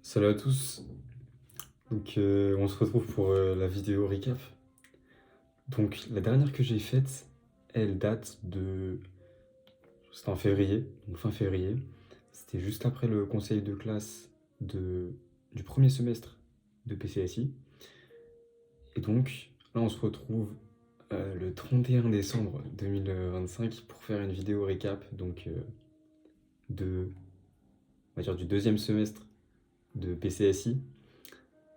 Salut à tous. On se retrouve pour la vidéo recap. Donc la dernière que j'ai faite, elle date de... C'était en février, donc fin février. C'était juste après le conseil de classe de... du premier semestre de PCSI. Et donc là on se retrouve le 31 décembre 2025 pour faire une vidéo récap de, on va dire, du deuxième semestre de PCSI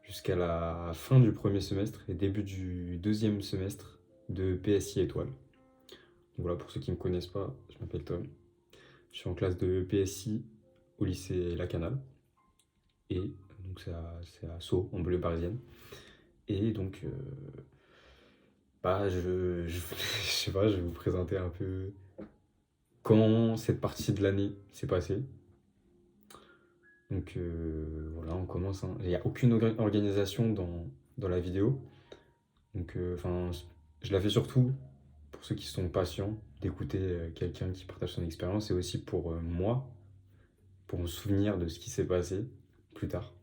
jusqu'à la fin du premier semestre et début du deuxième semestre de PSI Étoile. Donc voilà, pour ceux qui ne me connaissent pas, je m'appelle Tom. Je suis en classe de PSI au lycée Lacanal. Et donc c'est à Sceaux, en banlieue parisienne. Et donc, je sais pas, je vais vous présenter un peu comment cette partie de l'année s'est passée. Voilà, on commence, hein. Il n'y a aucune organisation dans la vidéo. Enfin, je la fais surtout pour ceux qui sont patients d'écouter quelqu'un qui partage son expérience et aussi pour moi, pour me souvenir de ce qui s'est passé plus tard.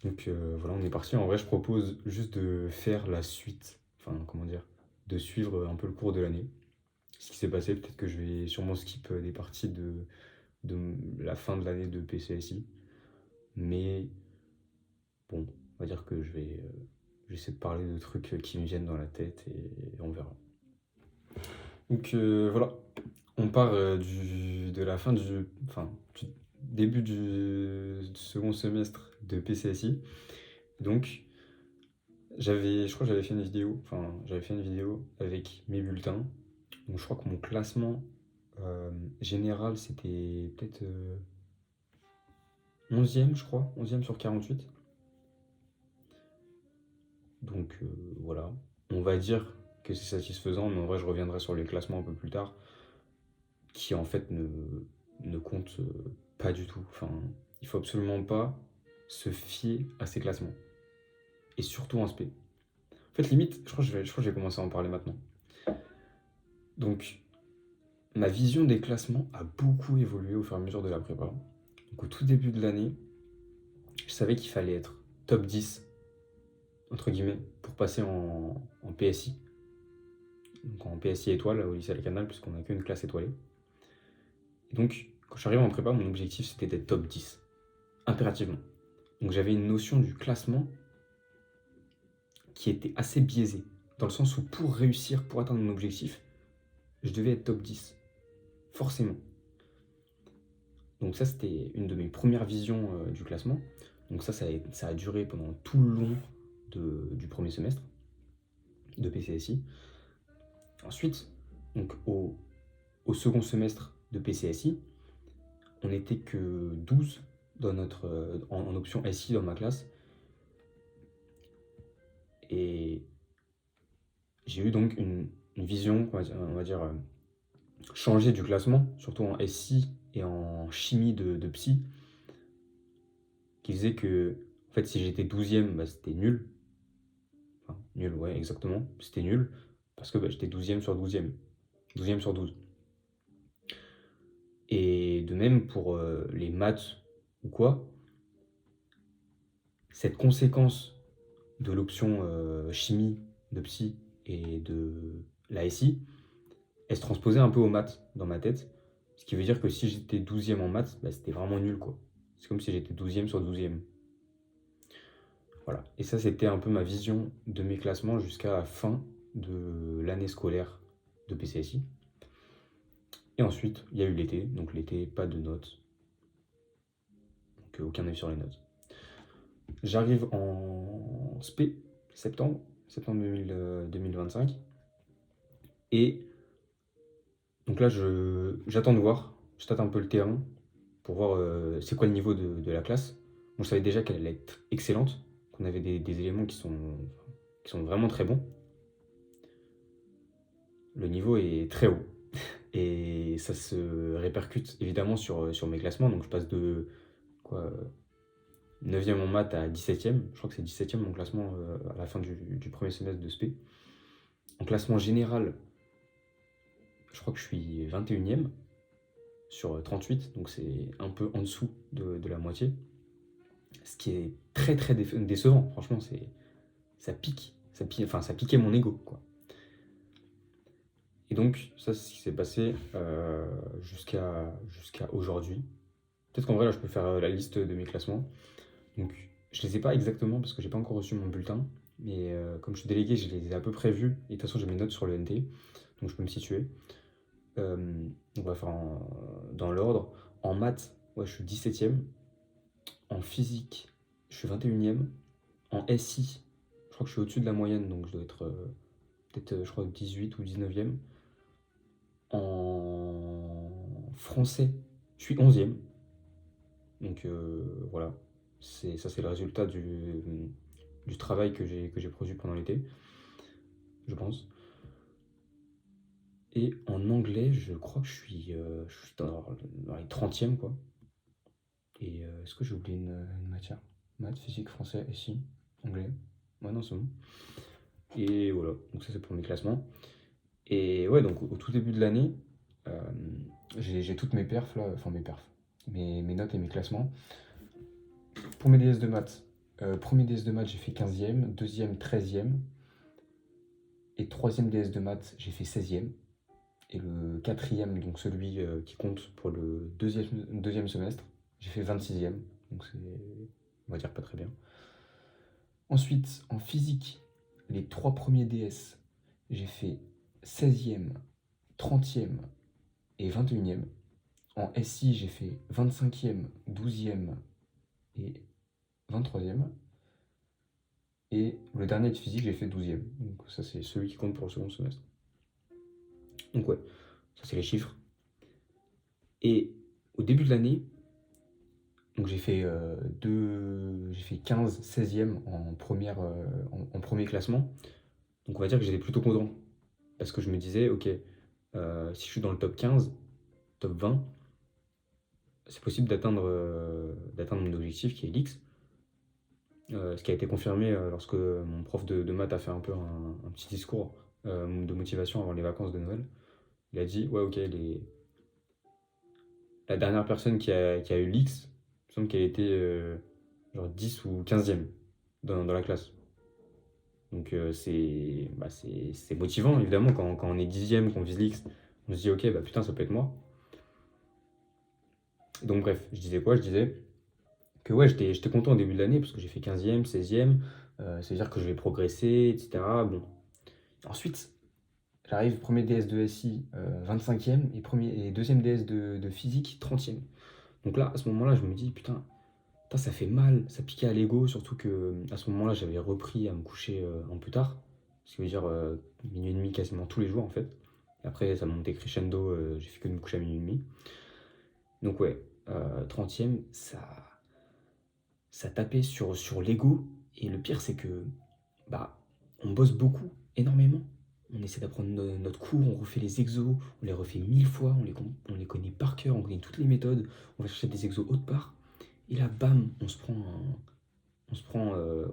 Voilà, on est parti. En vrai, je propose juste de faire la suite, enfin, comment dire, de suivre un peu le cours de l'année. Ce qui s'est passé, peut-être que je vais sûrement skip des parties de la fin de l'année de PCSI. Mais bon, on va dire que je vais essayer de parler de trucs qui me viennent dans la tête et on verra. Voilà, on part de la fin du début du second semestre de PCSI. Donc, je crois que j'avais fait une vidéo avec mes bulletins. Donc, je crois que mon classement général, c'était peut-être 11e, je crois, 11e sur 48. Voilà, on va dire que c'est satisfaisant, mais en vrai, je reviendrai sur les classements un peu plus tard, qui en fait ne comptent pas du tout. Enfin, il faut absolument pas se fier à ces classements. Et surtout en SP. En fait, limite, je crois que je vais commencer à en parler maintenant. Donc, ma vision des classements a beaucoup évolué au fur et à mesure de la prépa. Donc, au tout début de l'année, je savais qu'il fallait être top 10, entre guillemets, pour passer en PSI. Donc, en PSI étoile au lycée Canal, puisqu'on n'a qu'une classe étoilée. Et donc, quand je suis arrivé en prépa, mon objectif c'était d'être top 10, impérativement. Donc, j'avais une notion du classement qui était assez biaisée, dans le sens où pour réussir, pour atteindre mon objectif, je devais être top 10, forcément. Donc ça, c'était une de mes premières visions du classement. Donc ça a duré pendant tout le long du premier semestre de PCSI. Ensuite, donc au second semestre de PCSI, on n'était que 12 en option SI dans ma classe. Et j'ai eu donc une vision, on va dire changée du classement, surtout en SI et en chimie de psy, qui faisait que, en fait, si j'étais 12e, bah, c'était nul. Enfin, nul, ouais, exactement. C'était nul. Parce que bah, j'étais 12e sur 12e. 12e sur 12. Et de même pour les maths ou quoi, cette conséquence de l'option chimie de psy et de la SI, elle se transposait un peu aux maths dans ma tête. Ce qui veut dire que si j'étais 12e en maths, bah, c'était vraiment nul, quoi. C'est comme si j'étais 12e sur 12e. Voilà. Et ça, c'était un peu ma vision de mes classements jusqu'à la fin de l'année scolaire de PCSI. Et ensuite, il y a eu l'été. Donc l'été, pas de notes. Donc aucun avis sur les notes. J'arrive en SP, septembre 2025. Et donc là, j'attends de voir. Je tâte un peu le terrain pour voir c'est quoi le niveau de la classe. On savait déjà qu'elle allait être excellente, qu'on avait des éléments qui sont vraiment très bons. Le niveau est très haut. Et ça se répercute évidemment sur mes classements. Donc je passe de quoi, 9e en maths à 17e. Je crois que c'est 17e mon classement à la fin du premier semestre de SP. En classement général, je crois que je suis 21e sur 38. Donc c'est un peu en dessous de la moitié. Ce qui est très très décevant, franchement, ça piquait mon ego, quoi. Et donc, ça, c'est ce qui s'est passé jusqu'à aujourd'hui. Peut-être qu'en vrai, là, je peux faire la liste de mes classements. Donc, je les ai pas exactement parce que j'ai pas encore reçu mon bulletin. Mais comme je suis délégué, je les ai à peu près vus. Et de toute façon, j'ai mes notes sur le NT. Donc, je peux me situer. Euh, donc, on va faire dans l'ordre. En maths, ouais, je suis 17e. En physique, je suis 21e. En SI, je crois que je suis au-dessus de la moyenne. Donc, je dois être peut-être, je crois, 18 ou 19e. En français, je suis 11e. Donc voilà, ça c'est le résultat du travail que j'ai produit pendant l'été, je pense. Et en anglais, je crois que je suis dans les 30e, quoi. Et est-ce que j'ai oublié une matière? Maths, physique, français, et si, anglais. Ouais, non, c'est bon. Et voilà, donc ça c'est pour mes classements. Et ouais, donc au tout début de l'année, euh, j'ai toutes mes perfs là, enfin mes perfs, mes notes et mes classements. Pour mes DS de maths, premier DS de maths, j'ai fait 15e, deuxième 13e, et troisième DS de maths, j'ai fait 16e. Et le quatrième, donc celui qui compte pour le deuxième semestre, j'ai fait 26e. Donc c'est, on va dire, pas très bien. Ensuite, en physique, les trois premiers DS, j'ai fait 16e, 30e et 21e. En SI, j'ai fait 25e, 12e et 23e. Et le dernier de physique, j'ai fait 12e. Donc ça, c'est celui qui compte pour le second semestre. Donc ouais, ça c'est les chiffres. Et au début de l'année, donc j'ai fait 15, 16e en premier classement. Donc on va dire que j'étais plutôt content. Parce que je me disais, ok, si je suis dans le top 15, top 20, c'est possible d'atteindre mon objectif qui est l'X. Ce qui a été confirmé lorsque mon prof de maths a fait un peu un petit discours de motivation avant les vacances de Noël. Il a dit, ouais, ok, la dernière personne qui a eu l'X, il me semble qu'elle était genre 10 ou 15e dans la classe. Donc c'est motivant, évidemment, quand on est 10e, qu'on vise l'X, on se dit, ok, bah putain, ça peut être moi. Donc bref, je disais quoi? Je disais que ouais, j'étais content au début de l'année, parce que j'ai fait 15e, 16e, ça veut dire que je vais progresser, etc. Bon. Ensuite, j'arrive, premier DS de SI, 25e, et deuxième DS de physique, 30e. Donc là, à ce moment-là, je me dis, putain, ça fait mal, ça piquait à l'ego, surtout que à ce moment-là, j'avais repris à me coucher un peu tard, ce qui veut dire minuit et demi quasiment tous les jours en fait. Et après, ça montait crescendo, j'ai fait que de me coucher à minuit et demi. Donc ouais, 30e, ça tapait sur l'ego. Et le pire, c'est que bah, on bosse beaucoup, énormément. On essaie d'apprendre notre cours, on refait les exos, on les refait 1000 fois, on les connaît par cœur, on connaît toutes les méthodes, on va chercher des exos autre part. Et là, bam, on se prend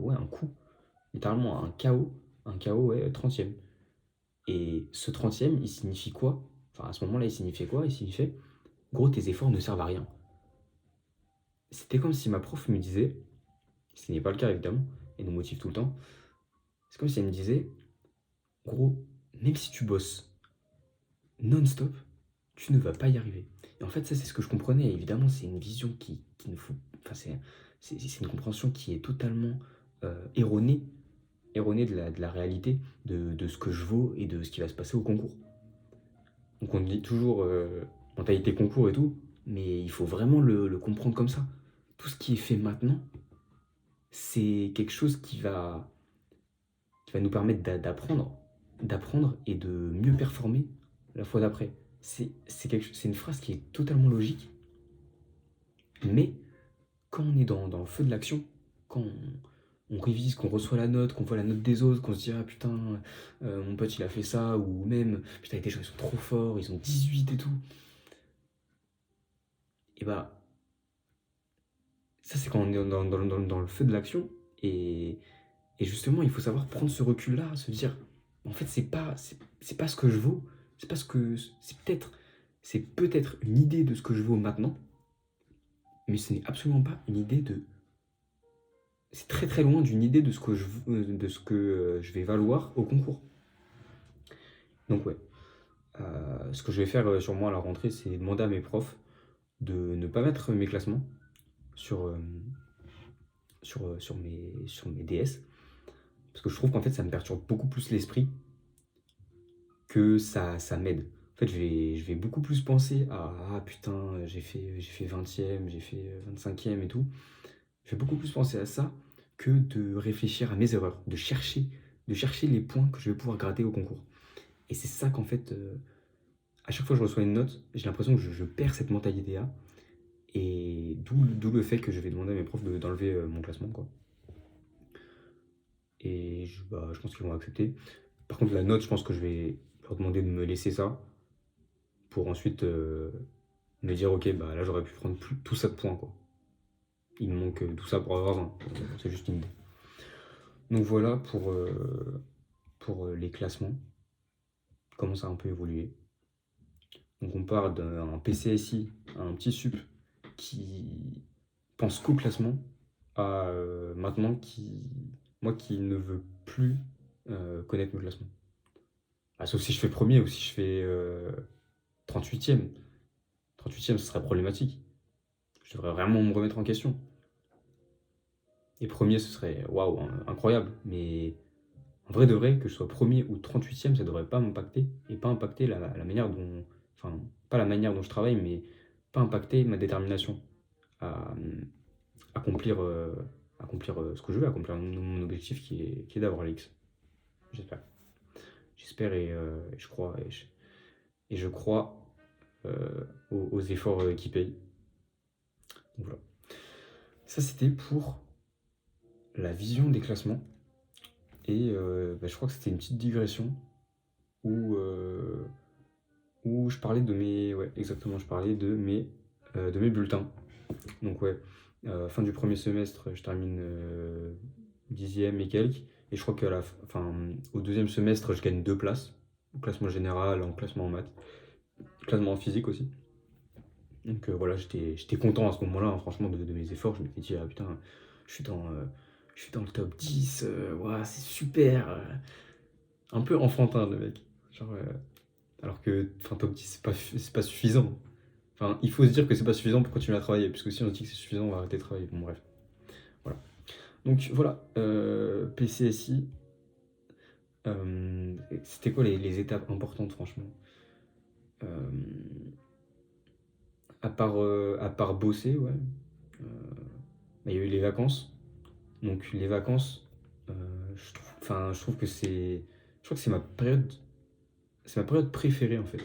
ouais, un coup, littéralement un KO ouais, 30e. Et ce 30e, il signifie quoi? Enfin, à ce moment-là, il signifiait quoi? Il signifiait, gros, tes efforts ne servent à rien. C'était comme si ma prof me disait, ce n'est pas le cas évidemment, et nous motive tout le temps, c'est comme si elle me disait, gros, même si tu bosses non-stop, tu ne vas pas y arriver. Et en fait, ça, c'est ce que je comprenais. Et évidemment, c'est une vision qui ne faut. Enfin, c'est une compréhension qui est totalement erronée, erronée de la réalité, de ce que je vaux et de ce qui va se passer au concours. Donc, on dit toujours mentalité concours et tout, mais il faut vraiment le comprendre comme ça. Tout ce qui est fait maintenant, c'est quelque chose qui va nous permettre d'apprendre et de mieux performer la fois d'après. C'est une phrase qui est totalement logique, mais quand on est dans le feu de l'action, quand on révise, qu'on reçoit la note, qu'on voit la note des autres, qu'on se dit ah putain, mon pote il a fait ça, ou même putain, les gens ils sont trop forts, ils ont 18 et tout, et bah ça c'est quand on est dans le feu de l'action, et, et justement il faut savoir prendre ce recul là, se dire en fait c'est pas ce que je vaux, c'est pas ce que c'est peut-être une idée de ce que je vaux maintenant, mais ce n'est absolument pas une idée de c'est très très loin d'une idée de ce que je vais valoir au concours. Donc ouais, ce que je vais faire sur moi à la rentrée, c'est demander à mes profs de ne pas mettre mes classements sur, sur mes DS. Parce que je trouve qu'en fait, ça me perturbe beaucoup plus l'esprit que ça m'aide. En fait, je vais beaucoup plus penser à ah putain, j'ai fait 20e, j'ai fait 25e et tout. Je vais beaucoup plus penser à ça que de réfléchir à mes erreurs, de chercher les points que je vais pouvoir gratter au concours. Et c'est ça qu'en fait, à chaque fois que je reçois une note, j'ai l'impression que je perds cette mentalité-là. Et d'où le fait que je vais demander à mes profs d'enlever mon classement, quoi. Et je pense qu'ils vont accepter. Par contre, la note, je pense que je vais leur demander de me laisser ça pour ensuite me dire, ok, bah là, j'aurais pu prendre tout ça de points, quoi. Il me manque tout ça pour avoir 20. C'est juste une idée. Donc voilà pour les classements, comment ça a un peu évolué. Donc on part d'un PCSI à un petit sup qui pense qu'au classement à maintenant moi qui ne veux plus connaître mes classements. Ah, sauf si je fais premier ou si je fais 38e. 38e, ce serait problématique. Je devrais vraiment me remettre en question. Et premier, ce serait waouh, incroyable. Mais en vrai de vrai, que je sois premier ou 38e, ça devrait pas m'impacter. Et pas impacter la manière dont. Enfin, pas la manière dont je travaille, mais pas impacter ma détermination à accomplir, accomplir ce que je veux, accomplir mon objectif qui est d'avoir l'X. J'espère. J'espère et je crois. Et je crois aux efforts qui payent. Donc voilà. Ça, c'était pour la vision des classements. Et je crois que c'était une petite digression où, où je parlais de mes. Ouais, exactement, je parlais de mes bulletins. Donc, ouais, fin du premier semestre, je termine 10e et quelques. Et je crois au deuxième semestre, je gagne 2 places. Au classement général, en classement en maths, classement en physique aussi. Donc voilà, j'étais content à ce moment-là, hein, franchement, de mes efforts. Je m'étais dit, ah putain, je suis dans, euh, je suis dans le top 10, ouah, c'est super. Un peu enfantin, le mec. Genre, alors que, enfin, top 10, c'est pas suffisant. Enfin, il faut se dire que c'est pas suffisant pour continuer à travailler, parce que si on se dit que c'est suffisant, on va arrêter de travailler. Bon, bref. Voilà. Donc voilà, PCSI. C'était quoi les étapes importantes, franchement? Euh, à part bosser, ouais. euh, il y a eu les vacances. Donc les vacances, euh, je trouve que je crois que c'est ma période préférée en fait.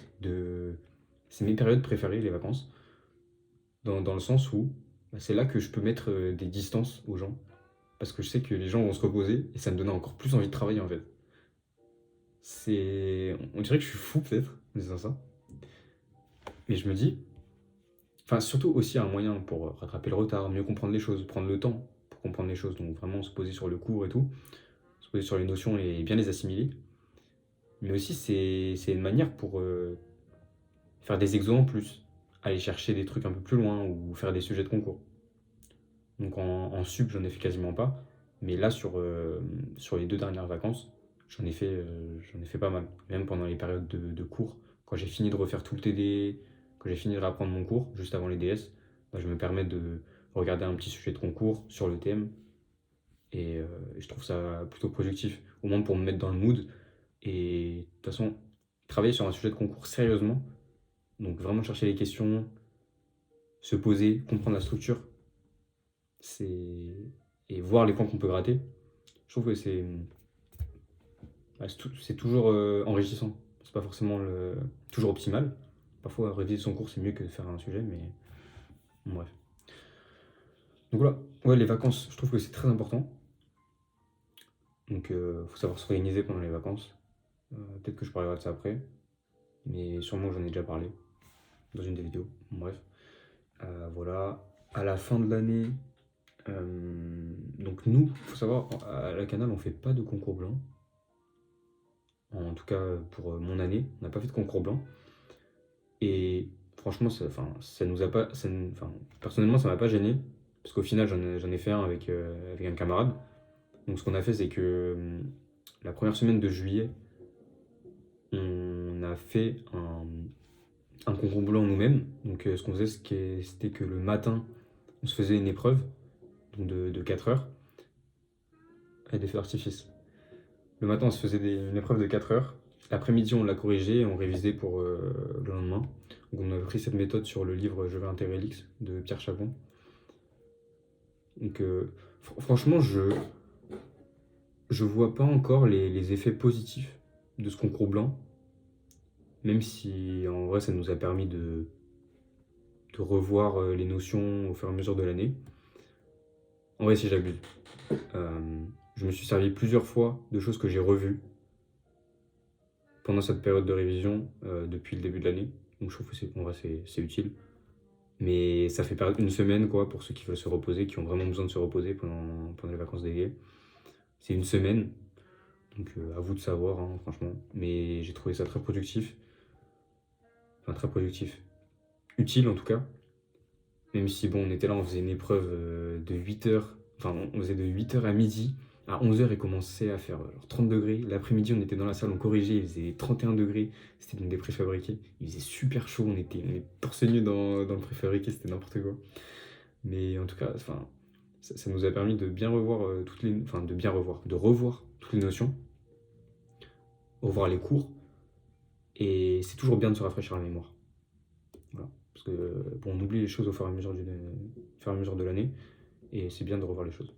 C'est mes périodes préférées, les vacances, dans le sens où bah, c'est là que je peux mettre des distances aux gens, parce que je sais que les gens vont se reposer et ça me donne encore plus envie de travailler en fait. On dirait que je suis fou peut-être en disant ça, mais je me dis, enfin surtout aussi un moyen pour rattraper le retard, mieux comprendre les choses, prendre le temps pour comprendre les choses, donc vraiment se poser sur le cours et tout, se poser sur les notions et bien les assimiler. Mais aussi, c'est une manière pour faire des exos en plus, aller chercher des trucs un peu plus loin ou faire des sujets de concours. Donc en sup, j'en ai fait quasiment pas. Mais là, sur les 2 dernières vacances, j'en ai fait pas mal. Même pendant les périodes de cours, quand j'ai fini de refaire tout le TD, quand j'ai fini de réapprendre mon cours, juste avant les DS, bah, je me permets de regarder un petit sujet de concours sur le thème. Et je trouve ça plutôt productif, au moins pour me mettre dans le mood. Et de toute façon, travailler sur un sujet de concours sérieusement, donc vraiment chercher les questions, se poser, comprendre la structure, c'est et voir les points qu'on peut gratter. Je trouve que c'est toujours enrichissant. C'est pas forcément toujours optimal. Parfois, réviser son cours, c'est mieux que de faire un sujet, mais bon, bref. Donc voilà, ouais, les vacances, je trouve que c'est très important. Donc, faut savoir s'organiser pendant les vacances. Peut-être que je parlerai de ça après, mais sûrement j'en ai déjà parlé dans une des vidéos. Bon, bref, voilà. À la fin de l'année, donc nous, faut savoir, à la Canal, on fait pas de concours blanc. En tout cas, pour mon année, on n'a pas fait de concours blanc. Et franchement, ça nous a pas, personnellement, ça m'a pas gêné parce qu'au final, j'en ai fait un avec un camarade. Donc, ce qu'on a fait, c'est que la première semaine de juillet, on a fait un concours blanc nous-mêmes. Donc, ce qu'on faisait, c'était que le matin, on se faisait une épreuve donc de 4 heures et des feux d'artifice. Le matin, on se faisait une épreuve de 4 heures. L'après-midi, on l'a corrigée et on révisait pour le lendemain. Donc, on a pris cette méthode sur le livre Je vais intégrer l'X de Pierre Chapon. Donc, franchement, je vois pas encore les effets positifs de ce concours blanc, même si en vrai, ça nous a permis de revoir les notions au fur et à mesure de l'année. En vrai, si j'abuse. Je me suis servi plusieurs fois de choses que j'ai revues pendant cette période de révision depuis le début de l'année. Donc je trouve que en vrai, c'est utile. Mais ça fait perdre une semaine quoi, pour ceux qui veulent se reposer, qui ont vraiment besoin de se reposer pendant les vacances d'été. C'est une semaine, donc à vous de savoir, hein, franchement. Mais j'ai trouvé ça très productif. Enfin, très productif. Utile en tout cas. Même si, bon, on était là, on faisait une épreuve de 8 heures. Enfin, on faisait de 8 heures à midi. À 11 heures, il commençait à faire genre 30 degrés. L'après-midi, on était dans la salle, on corrigeait, il faisait 31 degrés. C'était donc des préfabriqués. Il faisait super chaud, on était torse nu dans le préfabriqué, c'était n'importe quoi. Mais en tout cas, enfin, ça nous a permis de bien revoir enfin, de revoir toutes les notions, revoir les cours. Et c'est toujours bien de se rafraîchir la mémoire. Voilà. Parce que, bon, on oublie les choses au fur et à mesure de l'année. Et c'est bien de revoir les choses.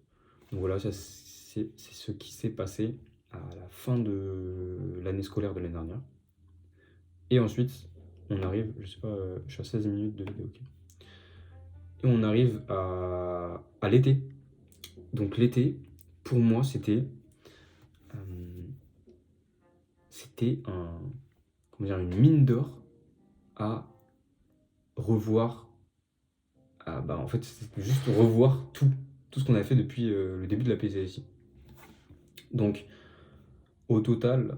Donc voilà, ça c'est ce qui s'est passé à la fin de l'année scolaire de l'année dernière. Et ensuite, on arrive, je sais pas, je suis à 16 minutes de vidéo, ok. Et on arrive à l'été. Donc l'été, pour moi, euh, c'était comment dire, une mine d'or à revoir. En fait, c'était juste revoir tout ce qu'on a fait depuis le début de la PCSI. Donc, au total,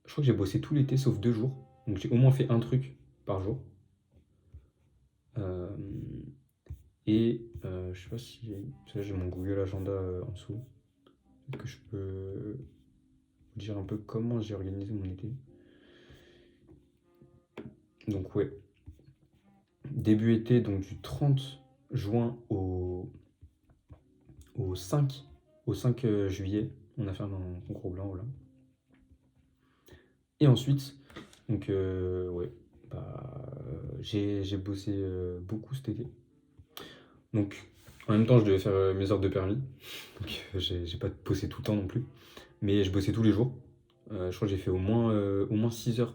je crois que j'ai bossé tout l'été sauf 2 jours. Donc j'ai au moins fait un truc par jour. Euh, je sais pas si. Là, j'ai mon Google Agenda en dessous. Peut-être que je peux vous dire un peu comment j'ai organisé mon été. Donc, ouais. Début été, donc du 30 juin au 5, juillet, on a fait un concours blanc, voilà. Et ensuite, donc, ouais, j'ai bossé beaucoup cet été. Donc, en même temps, je devais faire mes heures de permis. Donc, j'ai pas bossé tout le temps non plus. Mais je bossais tous les jours. Je crois que j'ai fait au moins 6 heures,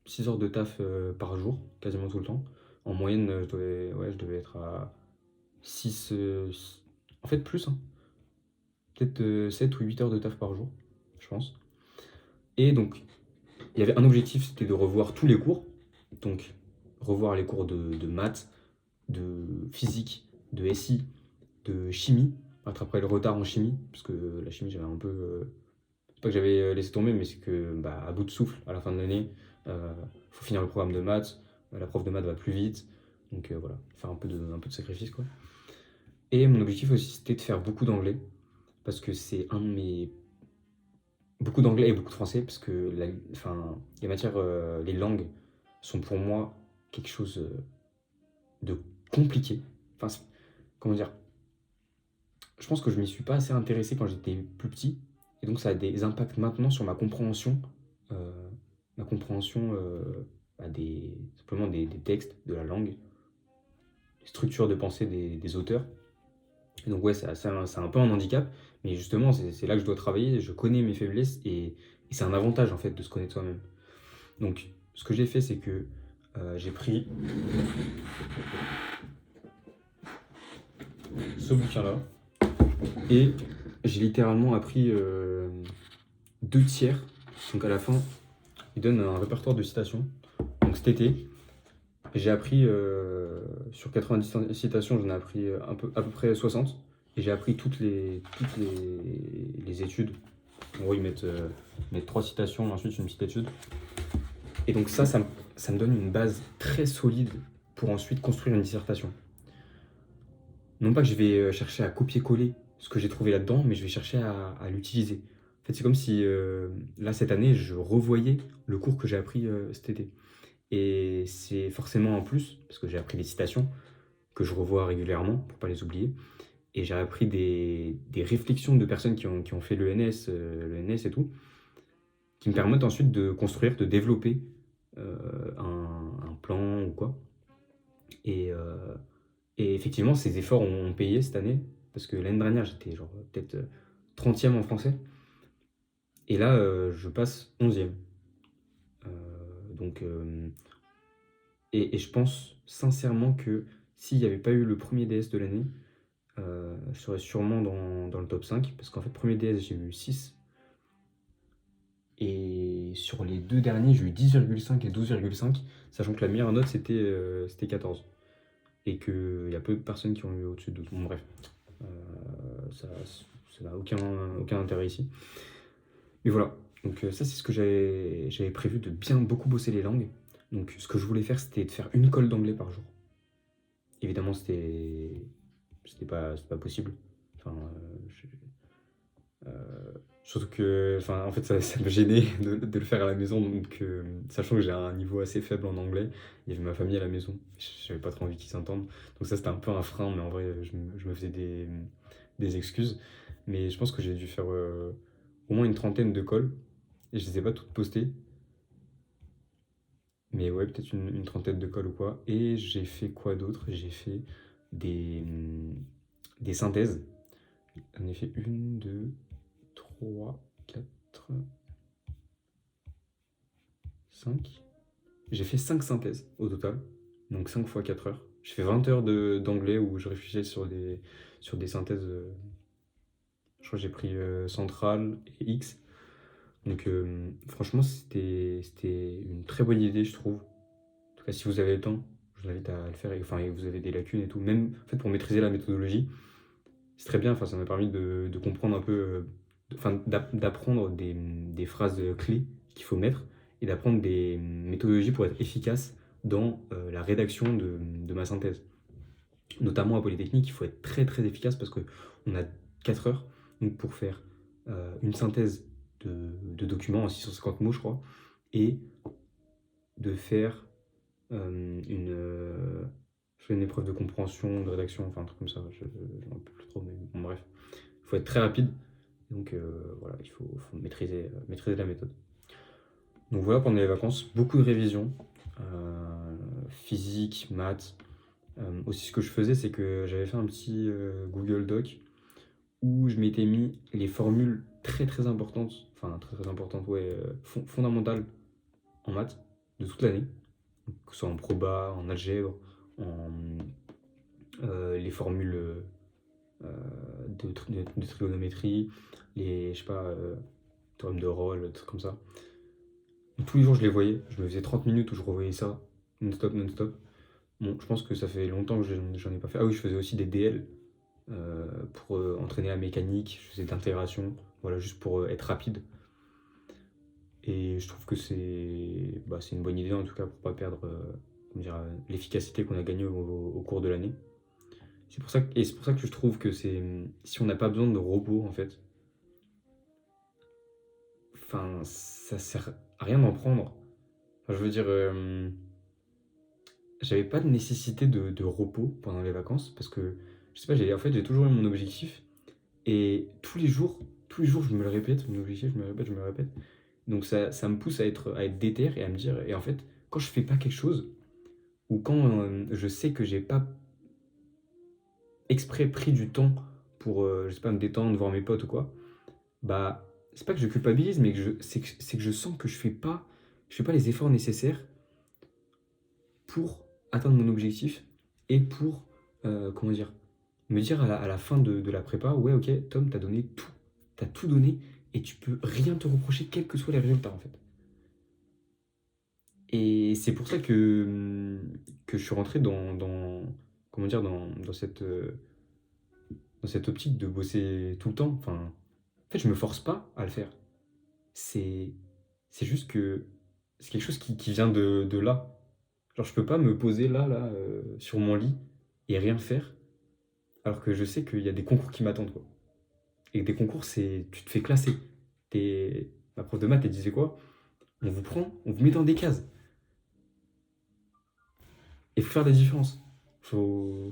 6 heures de taf par jour, quasiment tout le temps. En moyenne, je devais être à 6, en fait plus, hein. Peut-être 7 ou 8 heures de taf par jour, je pense. Et donc, il y avait un objectif, c'était de revoir tous les cours. Donc, revoir les cours de maths, de physique, de SI, de chimie, rattraper le retard en chimie, parce que la chimie, j'avais un peu. C'est pas que j'avais laissé tomber, mais c'est que, à bout de souffle, à la fin de l'année, faut finir le programme de maths, la prof de maths va plus vite, donc voilà, faire un peu de sacrifice, quoi. Et mon objectif aussi, c'était de faire beaucoup d'anglais, parce que c'est un de mes. Beaucoup d'anglais et beaucoup de français, parce que les matières, les langues sont pour moi quelque chose de compliqué. Enfin, comment dire? Je pense que je m'y suis pas assez intéressé quand j'étais plus petit, et donc ça a des impacts maintenant sur euh, ma compréhension simplement des textes, de la langue, des structures de pensée des auteurs. Et donc ouais, c'est un peu un handicap, mais justement c'est là que je dois travailler, je connais mes faiblesses, et c'est un avantage en fait de se connaître soi-même. Donc ce que j'ai fait, c'est que j'ai pris ce bouquin-là, et j'ai littéralement appris 2 tiers. Donc à la fin, il donne un répertoire de citations. Donc cet été, j'ai appris sur 90 citations, j'en ai appris à peu près 60. Et j'ai appris toutes les études. En gros, ils mettent 3 citations et ensuite une petite étude. Et donc ça me donne une base très solide pour ensuite construire une dissertation. non pas que je vais chercher à copier-coller ce que j'ai trouvé là-dedans, mais je vais chercher à l'utiliser. En fait, c'est comme si là, cette année, je revoyais le cours que j'ai appris cet été. Et c'est forcément en plus, parce que j'ai appris des citations que je revois régulièrement pour pas les oublier. Et j'ai appris des réflexions de personnes qui ont fait le NS et tout, qui me permettent ensuite de construire, de développer un plan ou quoi. Et, euh, et effectivement, ces efforts ont payé cette année, parce que l'année dernière, j'étais genre peut-être 30e en français, et là, je passe 11e. Donc, et je pense sincèrement que s'il n'y avait pas eu le premier DS de l'année, je serais sûrement dans le top 5, parce qu'en fait, premier DS, j'ai eu 6, et sur les deux derniers, j'ai eu 10,5 et 12,5, sachant que la meilleure note, c'était 14. Et qu'il y a peu de personnes qui ont eu au-dessus de 12. Bon, bref, euh, ça n'a aucun intérêt ici. Mais voilà, donc ça c'est ce que j'avais prévu, de bien beaucoup bosser les langues. Donc ce que je voulais faire, c'était de faire une colle d'anglais par jour. Évidemment, c'était pas possible. Enfin, surtout que, enfin, en fait, ça me gênait de le faire à la maison, donc sachant que j'ai un niveau assez faible en anglais, il y avait ma famille à la maison, j'avais pas trop envie qu'ils s'entendent, donc ça c'était un peu un frein, mais en vrai, je me faisais des excuses, mais je pense que j'ai dû faire au moins une trentaine de calls, et je les ai pas toutes postées, mais ouais, peut-être une trentaine de calls ou quoi, et j'ai fait quoi d'autre? J'ai fait des synthèses, j'en ai fait une, deux, 3, 4, 5. J'ai fait 5 synthèses au total, donc 5 fois 4 heures. J'ai fait 20 heures d'anglais où je réfléchissais sur des synthèses. Je crois que j'ai pris Central et X. Donc franchement, c'était une très bonne idée, je trouve. En tout cas, si vous avez le temps, je vous invite à le faire. Enfin, et vous avez des lacunes et tout. Même en fait, pour maîtriser la méthodologie, c'est très bien. Enfin, ça m'a permis de comprendre un peu, enfin, d'apprendre des phrases clés qu'il faut mettre et d'apprendre des méthodologies pour être efficace dans la rédaction de ma synthèse. Notamment à Polytechnique, il faut être très très efficace parce qu'on a 4 heures donc pour faire une synthèse de documents en 650 mots, je crois, et de faire je fais une épreuve de compréhension, de rédaction, enfin un truc comme ça, je n'en peux plus trop, mais bon, bref. Il faut être très rapide, donc voilà, il faut maîtriser la méthode. Donc voilà, pendant les vacances, beaucoup de révisions, physique, maths. Aussi, ce que je faisais, c'est que j'avais fait un petit Google Doc où je m'étais mis les formules très très importantes, enfin très très importantes, ouais, fondamentales en maths de toute l'année, que ce soit en proba, en algèbre, en les formules de trigonométrie, les, je sais pas, théorème de Rolle, des trucs comme ça. Donc, tous les jours, je les voyais. Je me faisais 30 minutes où je revoyais ça, non-stop, non-stop. Bon, je pense que ça fait longtemps que j'en ai pas fait. Ah oui, je faisais aussi des DL pour entraîner la mécanique. Je faisais d'intégration, voilà, juste pour être rapide. Et je trouve que c'est une bonne idée en tout cas pour pas perdre comment dire, l'efficacité qu'on a gagnée au cours de l'année. C'est pour ça que je trouve que si on n'a pas besoin de robots en fait, enfin ça sert à rien d'en prendre. Enfin, je veux dire, j'avais pas de nécessité de repos pendant les vacances parce que je sais pas, j'ai toujours eu mon objectif et tous les jours je me le répète, mon objectif, je me le répète. Donc ça me pousse à être déter et à me dire, et en fait, quand je fais pas quelque chose ou quand je sais que j'ai pas exprès pris du temps pour, je sais pas, me détendre, voir mes potes ou quoi, bah, c'est pas que je culpabilise, mais c'est que je sens que je fais pas les efforts nécessaires pour atteindre mon objectif et pour, comment dire, me dire à la fin de la prépa, ouais, ok, Tom, t'as tout donné et tu peux rien te reprocher, quels que soient les résultats en fait. Et c'est pour ça que je suis rentré comment dire, dans cette optique de bosser tout le temps. Enfin, en fait, je me force pas à le faire. C'est, c'est juste que c'est quelque chose qui vient de là. Genre, je peux pas me poser là, sur mon lit et rien faire. alors que je sais qu'il y a des concours qui m'attendent, quoi. Et des concours, c'est tu te fais classer. Ma prof de maths, elle disait quoi? On vous prend, on vous met dans des cases. Et il faut faire des différences. Faut,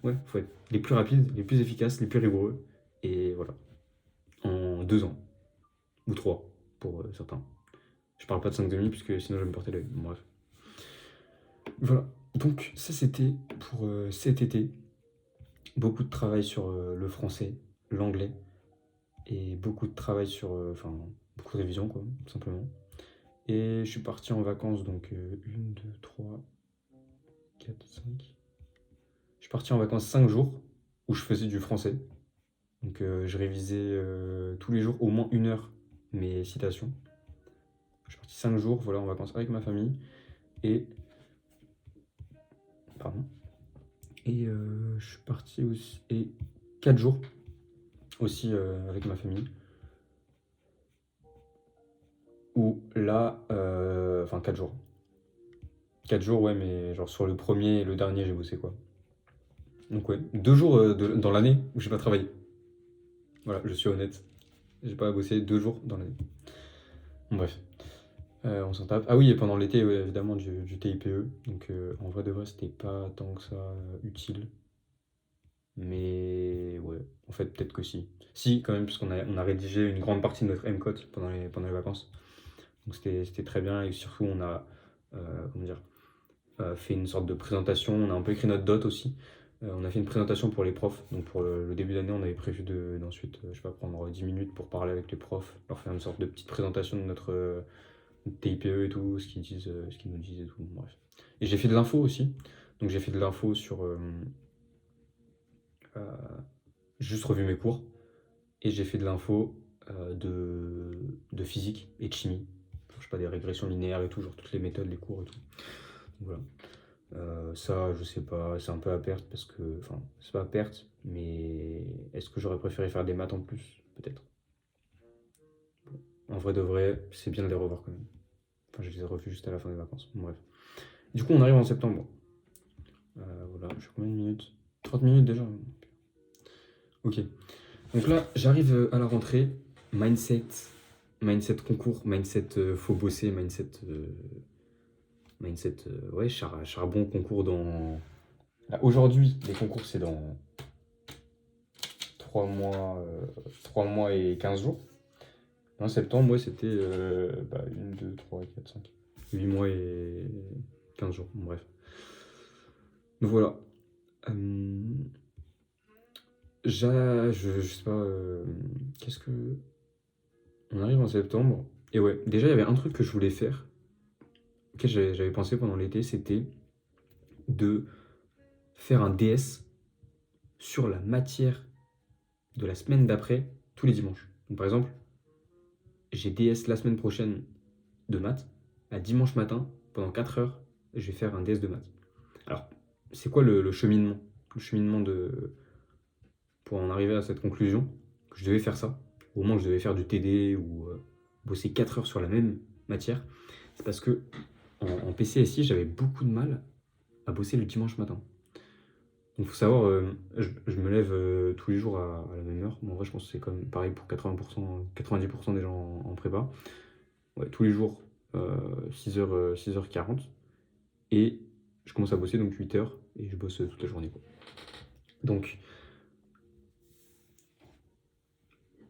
ouais, faut être les plus rapides, les plus efficaces, les plus rigoureux. Et voilà, en 2 ans, ou 3 pour certains. Je parle pas de 5 demi, puisque sinon je vais me porter l'œil. Bon, bref. Voilà. Donc ça c'était pour cet été. Beaucoup de travail sur le français, l'anglais, et beaucoup de travail sur, enfin, beaucoup de révision quoi, tout simplement. Et je suis parti en vacances, donc 1, 2, 3, 4, 5. Je suis parti en vacances 5 jours où je faisais du français. Donc je révisais tous les jours au moins 1 heure mes citations. Je suis parti 5 jours voilà, en vacances avec ma famille. Et, pardon, et je suis parti aussi, et 4 jours aussi avec ma famille. Où là, enfin 4 jours. 4 jours, ouais, mais genre sur le premier et le dernier, j'ai bossé quoi. Donc ouais, 2 jours dans l'année où j'ai pas travaillé. Voilà, je suis honnête. J'ai pas bossé 2 jours dans l'année. Bon, bref, on s'en tape. Ah oui, et pendant l'été, ouais, évidemment, du TIPE. Donc en vrai de vrai, c'était pas tant que ça utile. Mais ouais, en fait, peut-être que si. Si, quand même, puisqu'on a rédigé une grande partie de notre MCOT pendant les vacances. Donc c'était très bien. Et surtout, on a, comment dire, fait une sorte de présentation. On a un peu écrit notre dot aussi. On a fait une présentation pour les profs. Donc pour le début d'année, on avait prévu d'ensuite, je sais pas, prendre 10 minutes pour parler avec les profs, leur faire une sorte de petite présentation de notre TIPE et tout, ce qu'ils nous disent et tout. Bref. Et j'ai fait de l'info aussi. Donc j'ai fait de l'info sur euh, juste revu mes cours. Et j'ai fait de l'info de physique et de chimie. Je sais pas, des régressions linéaires et tout, genre toutes les méthodes, les cours et tout. Donc voilà. Ça, je sais pas, c'est un peu à perte parce que. Enfin, c'est pas à perte, mais est-ce que j'aurais préféré faire des maths en plus? Peut-être. En vrai de vrai, c'est bien de les revoir quand même. Enfin, je les ai revus juste à la fin des vacances. Bon, bref. Du coup, on arrive en septembre. Voilà, je suis combien de minutes? 30 minutes déjà? Ok. Donc là, j'arrive à la rentrée. Mindset. Mindset concours. Mindset faut bosser. Mindset, ouais, charbon concours dans. Là, aujourd'hui, les concours, c'est dans 3 mois, 3 mois et 15 jours. En septembre, ouais, c'était 1, 2, 3, 4, 5. 8 mois et 15 jours. Bon, bref. Donc voilà. Euh, je sais pas. Qu'est-ce que. On arrive en septembre. Et ouais, déjà, il y avait un truc que je voulais faire, auquel j'avais pensé pendant l'été, c'était de faire un DS sur la matière de la semaine d'après, tous les dimanches. Donc par exemple, j'ai DS la semaine prochaine de maths. À dimanche matin, pendant 4 heures, je vais faire un DS de maths. Alors, c'est quoi le cheminement? Le cheminement pour en arriver à cette conclusion, que je devais faire ça. Au moins, je devais faire du TD ou bosser 4 heures sur la même matière. C'est parce que en PCSI, j'avais beaucoup de mal à bosser le dimanche matin. Donc, il faut savoir, je me lève tous les jours à la même heure. Bon, en vrai, je pense que c'est comme pareil pour 80%, 90% des gens en prépa. Ouais, tous les jours, 6h, 6h40. Et je commence à bosser donc 8 heures et je bosse toute la journée, quoi. Donc,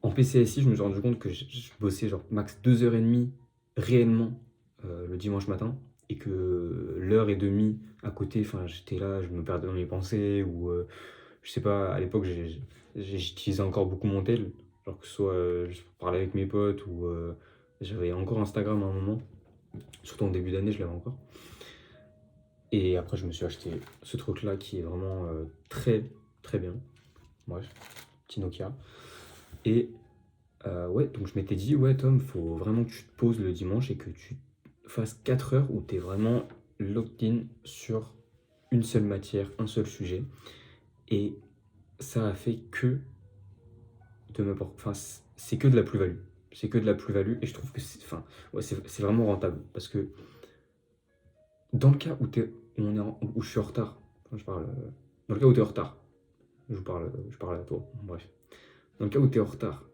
en PCSI, je me suis rendu compte que je bossais genre max 2h30 réellement le dimanche matin et que l'heure et demie à côté, enfin j'étais là, je me perdais dans mes pensées ou je sais pas, à l'époque j'utilisais encore beaucoup mon tel, genre que ce soit je parlais avec mes potes ou j'avais encore Instagram à un moment, surtout en début d'année je l'avais encore. Et après je me suis acheté ce truc là qui est vraiment très très bien, bref, petit Nokia. Et ouais, donc je m'étais dit, ouais, Tom, faut vraiment que tu te poses le dimanche et que tu fasses 4 heures où tu es vraiment locked in sur une seule matière, un seul sujet. Et ça a fait que de m'apporter. Enfin, c'est que de la plus-value. C'est que de la plus-value et je trouve que enfin, ouais, c'est vraiment rentable. Parce que dans le cas où, où je suis en retard, enfin, je parle, dans le cas où tu es en retard, je parle à toi. Bref. Dans le cas où tu es en retard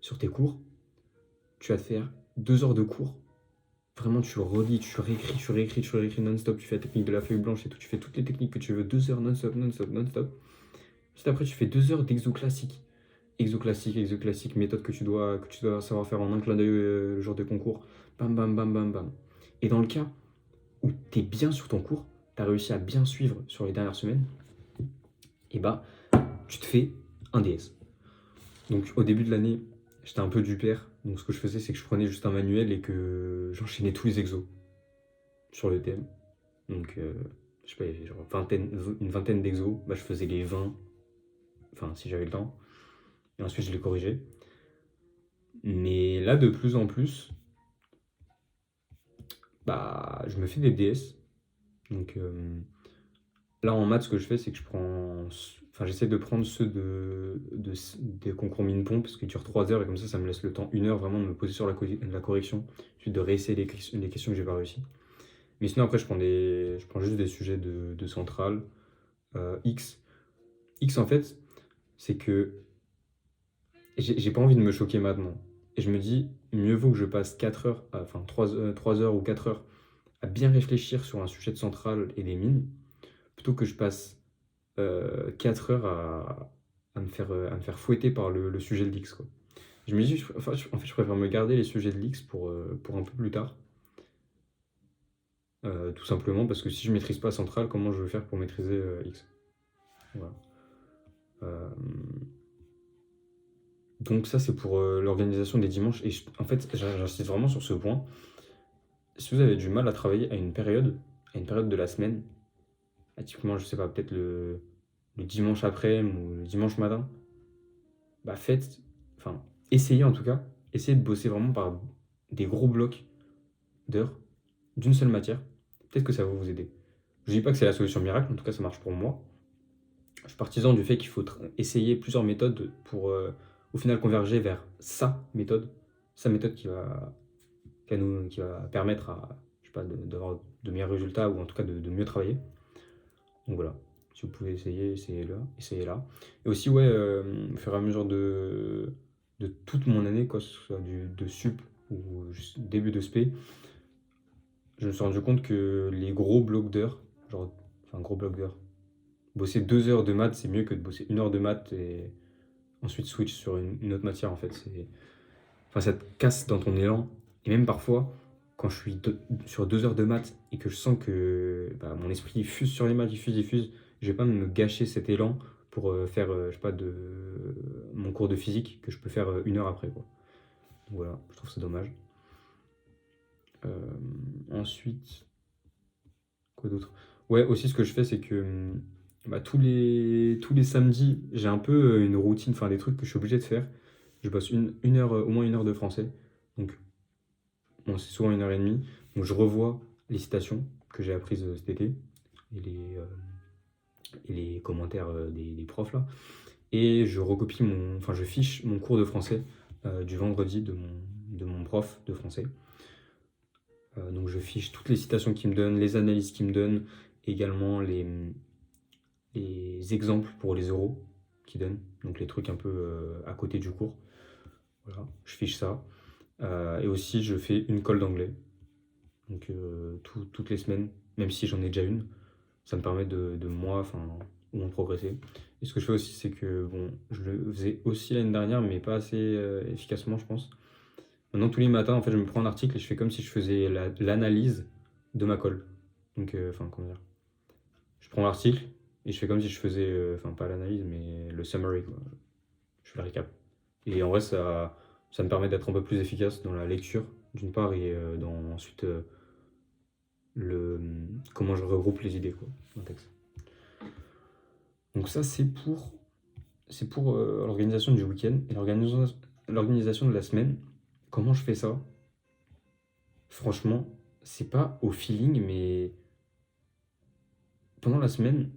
sur tes cours, tu vas te faire 2 heures de cours. Vraiment, tu relis, tu réécris non-stop. Tu fais la technique de la feuille blanche et tout. Tu fais toutes les techniques que tu veux. 2 heures non-stop, non-stop, non-stop. Juste après, tu fais 2 heures d'exo classique. Exo classique, méthode que tu dois savoir faire en un clin d'œil le jour de concours. Bam, bam, bam, bam, bam. Et dans le cas où tu es bien sur ton cours, tu as réussi à bien suivre sur les dernières semaines, et bah, tu te fais un DS. Donc au début de l'année, j'étais un peu du père. Donc ce que je faisais, c'est que je prenais juste un manuel et que j'enchaînais tous les exos sur le thème. Donc, je sais pas, il y avait genre une vingtaine d'exos. Bah, je faisais les 20, enfin si j'avais le temps. Et ensuite, je les corrigeais. Mais là, de plus en plus, bah, je me fais des DS. Donc là, en maths, ce que je fais, c'est que je prends. Enfin, j'essaie de prendre ceux des concours mine-pompe parce qu'ils durent 3 heures et comme ça me laisse le temps, 1 heure vraiment de me poser sur la correction, ensuite de réessayer les questions que j'ai pas réussi. Mais sinon, après, je prends juste des sujets de centrale. X. X, en fait, c'est que j'ai pas envie de me choquer maintenant. Et je me dis, mieux vaut que je passe 4 heures, enfin 3 heures ou 4 heures à bien réfléchir sur un sujet de centrale et des mines, plutôt que je passe 4 heures à me faire fouetter par le sujet de l'X, quoi. Je me dis, enfin, en fait, je préfère me garder les sujets de l'X pour un peu plus tard. Tout simplement parce que si je maîtrise pas centrale, comment je vais faire pour maîtriser X? Voilà. Euh, donc ça, c'est pour l'organisation des dimanches. Et en fait, j'insiste vraiment sur ce point. Si vous avez du mal à travailler à une période de la semaine, typiquement, je sais pas, peut-être le dimanche après-midi ou le dimanche matin, bah faites, enfin, essayez en tout cas, essayez de bosser vraiment par des gros blocs d'heures d'une seule matière. Peut-être que ça va vous aider. Je dis pas que c'est la solution miracle, en tout cas ça marche pour moi. Je suis partisan du fait qu'il faut essayer plusieurs méthodes pour au final converger vers sa méthode qui va permettre à, je sais pas, d'avoir de meilleurs résultats ou en tout cas de mieux travailler. Donc voilà, si vous pouvez essayer, essayez là. Et aussi, ouais, au fur et à mesure de toute mon année, quoi, que ce soit de sup ou début de spé, je me suis rendu compte que les gros blocs d'heures, genre, enfin, gros blocs d'heures, bosser 2 heures de maths, c'est mieux que de bosser 1 heure de maths et ensuite switch sur une autre matière, en fait. Enfin, ça te casse dans ton élan. Et même parfois, quand je suis sur 2 heures de maths et que je sens que bah, mon esprit fuse sur les maths, il fuse, je vais pas me gâcher cet élan pour faire, je sais pas, mon cours de physique que je peux faire 1 heure après, quoi. Donc voilà, je trouve ça dommage. Ensuite, quoi d'autre? Ouais, aussi ce que je fais, c'est que bah, tous les samedis, j'ai un peu une routine, enfin des trucs que je suis obligé de faire. Je passe une heure, au moins 1 heure de français. Donc, bon, c'est souvent 1 heure et demie. Donc, je revois les citations que j'ai apprises cet été et les commentaires des profs là. Et je recopie enfin, je fiche mon cours de français du vendredi de mon prof de français. Donc, je fiche toutes les citations qu'il me donne, les analyses qu'il me donne, également les exemples pour les euros qu'il donne. Donc, les trucs un peu à côté du cours. Voilà, je fiche ça. Et aussi, je fais une colle d'anglais. Donc, toutes les semaines, même si j'en ai déjà une, ça me permet de moi, enfin, au moins progresser. Et ce que je fais aussi, c'est que, bon, je le faisais aussi l'année dernière, mais pas assez efficacement, je pense. Maintenant, tous les matins, en fait, je me prends un article et je fais comme si je faisais l'analyse de ma colle. Donc, enfin, comment dire? Je prends l'article et je fais comme si je faisais, enfin, pas l'analyse, mais le summary, quoi. Je fais le récap. Et en vrai, ça me permet d'être un peu plus efficace dans la lecture, d'une part, et dans ensuite comment je regroupe les idées, quoi, dans le texte. Donc ça, c'est pour l'organisation du week-end et l'organisation de la semaine. Comment je fais ça? Franchement, c'est pas au feeling, mais pendant la semaine,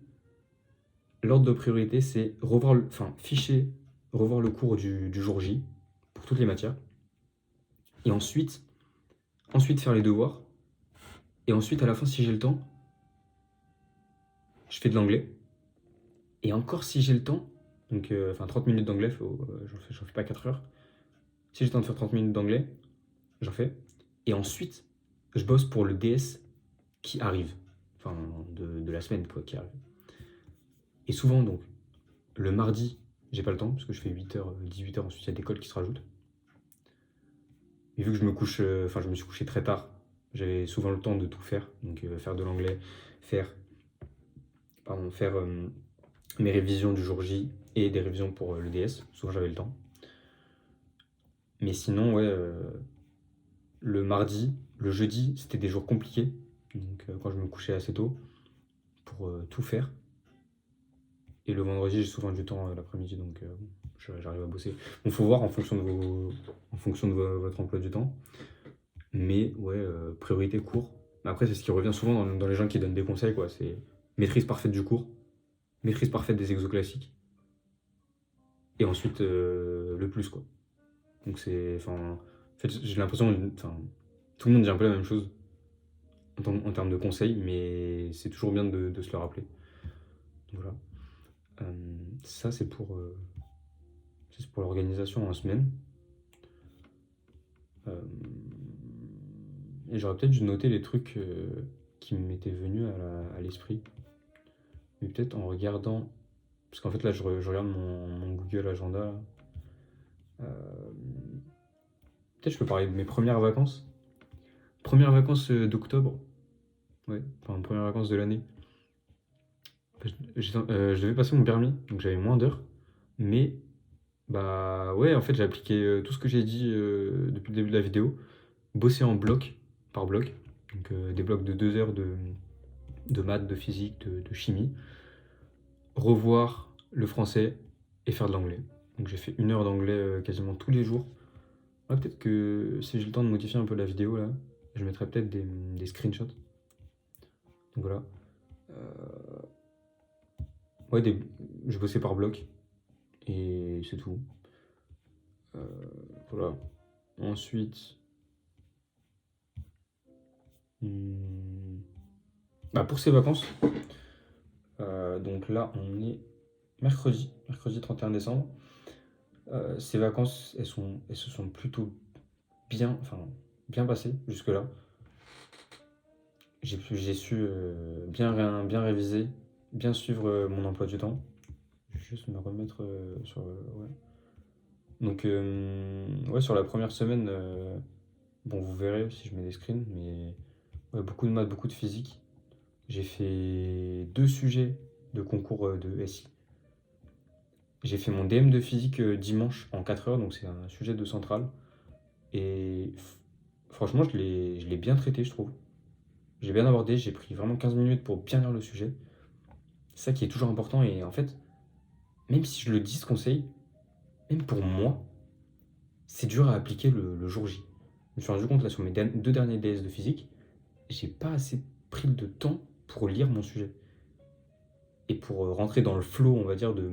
l'ordre de priorité, c'est enfin, ficher, revoir le cours du jour J pour toutes les matières. Et ensuite faire les devoirs. Et ensuite, à la fin, si j'ai le temps, je fais de l'anglais. Et encore si j'ai le temps, donc enfin 30 minutes d'anglais, j'en fais pas 4 heures. Si j'ai le temps de faire 30 minutes d'anglais, j'en fais. Et ensuite, je bosse pour le DS qui arrive. Enfin, de la semaine, quoi, qui arrive. Et souvent, donc, le mardi, j'ai pas le temps, parce que je fais 8h, 18h, ensuite il y a des calls qui se rajoutent. Et vu que je me couche, enfin, je me suis couché très tard, j'avais souvent le temps de tout faire. Donc, faire de l'anglais, faire, faire mes révisions du jour J et des révisions pour le DS. Souvent, j'avais le temps. Mais sinon, ouais, le mardi, le jeudi, c'était des jours compliqués. Donc, quand je me couchais assez tôt pour tout faire. Et le vendredi, j'ai souvent du temps l'après-midi, donc j'arrive à bosser. Bon, faut voir en fonction de votre emploi du temps. Mais ouais, priorité cours. Après, c'est ce qui revient souvent dans les gens qui donnent des conseils, quoi. C'est maîtrise parfaite du cours, maîtrise parfaite des exos classiques, et ensuite le plus, quoi. Donc c'est, enfin, en fait, j'ai l'impression, enfin, tout le monde dit un peu la même chose en termes de conseils, mais c'est toujours bien de se le rappeler. Donc voilà. Euh, ça, c'est pour l'organisation en semaine. Euh, et j'aurais peut-être dû noter les trucs qui m'étaient venus à l'esprit. Mais peut-être en regardant. Parce qu'en fait, là, je regarde mon Google Agenda. Là. Euh, peut-être je peux parler de mes premières vacances. Premières vacances d'octobre. Ouais, enfin, premières vacances de l'année. Je devais passer mon permis, donc j'avais moins d'heures. Mais, bah ouais, en fait, j'ai appliqué tout ce que j'ai dit depuis le début de la vidéo. Bosser en bloc, par bloc. Donc des blocs de 2 heures de maths, de physique, de chimie. Revoir le français et faire de l'anglais. Donc j'ai fait 1 heure d'anglais quasiment tous les jours. Ouais, peut-être que si j'ai le temps de modifier un peu la vidéo là, je mettrai peut-être des screenshots. Donc voilà. Euh, ouais, je bossais par bloc et c'est tout. Euh, voilà. Ensuite, hmm, bah pour ces vacances, donc là on est mercredi 31 décembre. Ces vacances, elles se sont plutôt enfin, bien passées jusque-là. J'ai su bien réviser, bien suivre mon emploi du temps. Je vais juste me remettre sur. Ouais. Donc, ouais, sur la première semaine, bon, vous verrez si je mets des screens, mais ouais, beaucoup de maths, beaucoup de physique. J'ai fait 2 sujets de concours de SI. J'ai fait mon DM de physique dimanche en 4 heures, donc c'est un sujet de centrale. Et franchement, je l'ai bien traité, je trouve. J'ai bien abordé, j'ai pris vraiment 15 minutes pour bien lire le sujet. C'est ça qui est toujours important. Et en fait, même si je le dis ce conseil, même pour moi, c'est dur à appliquer le jour J. Je me suis rendu compte là sur mes 2 derniers DS de physique, j'ai pas assez pris de temps pour lire mon sujet. Et pour rentrer dans le flow, on va dire, de,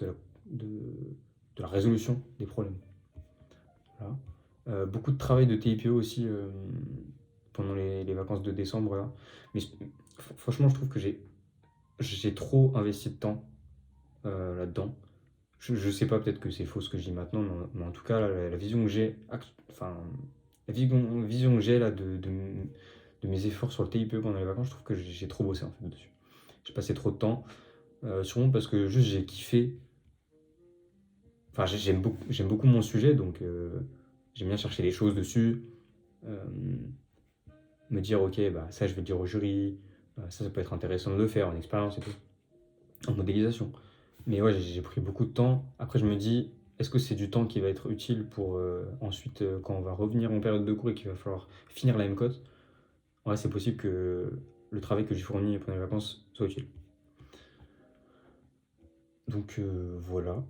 la, de, de la résolution des problèmes. Voilà. Beaucoup de travail de TIPO aussi pendant les vacances de décembre. Là. Mais franchement, je trouve que j'ai trop investi de temps là-dedans. Je sais pas, peut-être que c'est faux ce que je dis maintenant, mais en tout cas, la vision que j'ai, enfin, vision que j'ai là de mes efforts sur le TIPE pendant les vacances, je trouve que j'ai trop bossé en fait dessus. J'ai passé trop de temps, sûrement parce que juste j'ai kiffé. Enfin, j'aime beaucoup mon sujet, donc j'aime bien chercher les choses dessus, euh, me dire ok, bah ça je vais le dire au jury, ça peut être intéressant de le faire en expérience et tout, en modélisation. Mais ouais, j'ai pris beaucoup de temps. Après, je me dis, est-ce que c'est du temps qui va être utile pour ensuite, quand on va revenir en période de cours et qu'il va falloir finir la MCOT, ouais, c'est possible que le travail que j'ai fourni pendant les vacances soit utile. Donc voilà.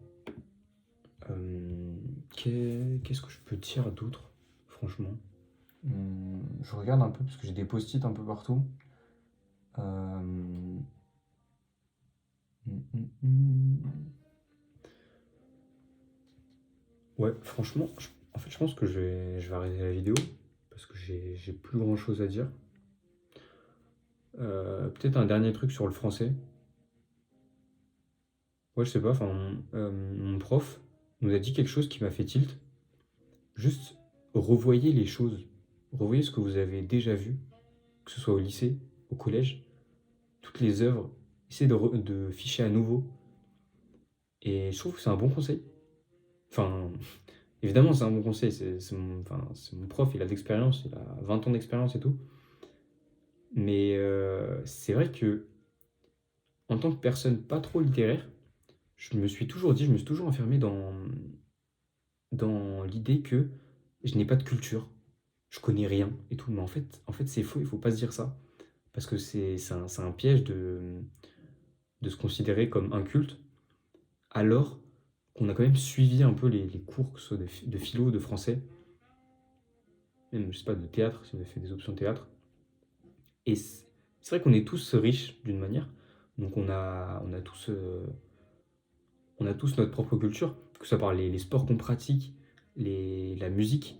Qu'est-ce que je peux dire d'autre, franchement? Je regarde un peu parce que j'ai des post-it un peu partout. Euh, Ouais, franchement, en fait, je pense que je vais arrêter la vidéo parce que j'ai plus grand chose à dire. Peut-être un dernier truc sur le français. Ouais, je sais pas, enfin, mon prof nous a dit quelque chose qui m'a fait tilt. Juste, revoyez les choses. Revoyez ce que vous avez déjà vu, que ce soit au lycée, au collège, toutes les œuvres. Essayez de ficher à nouveau. Et je trouve que c'est un bon conseil. Enfin, évidemment, c'est un bon conseil. C'est mon prof, il a d'expérience, il a 20 ans d'expérience et tout. Mais c'est vrai que, en tant que personne pas trop littéraire, je me suis toujours enfermé dans l'idée que je n'ai pas de culture, je connais rien et tout. Mais en fait c'est faux, il faut pas se dire ça. Parce que c'est un piège de se considérer comme inculte, alors qu'on a quand même suivi un peu les cours, que ce soit de philo, de français, même, je sais pas, de théâtre, si on a fait des options théâtre. Et c'est vrai qu'on est tous riches d'une manière, donc on a tous notre propre culture, que ce soit par les sports qu'on pratique, la musique,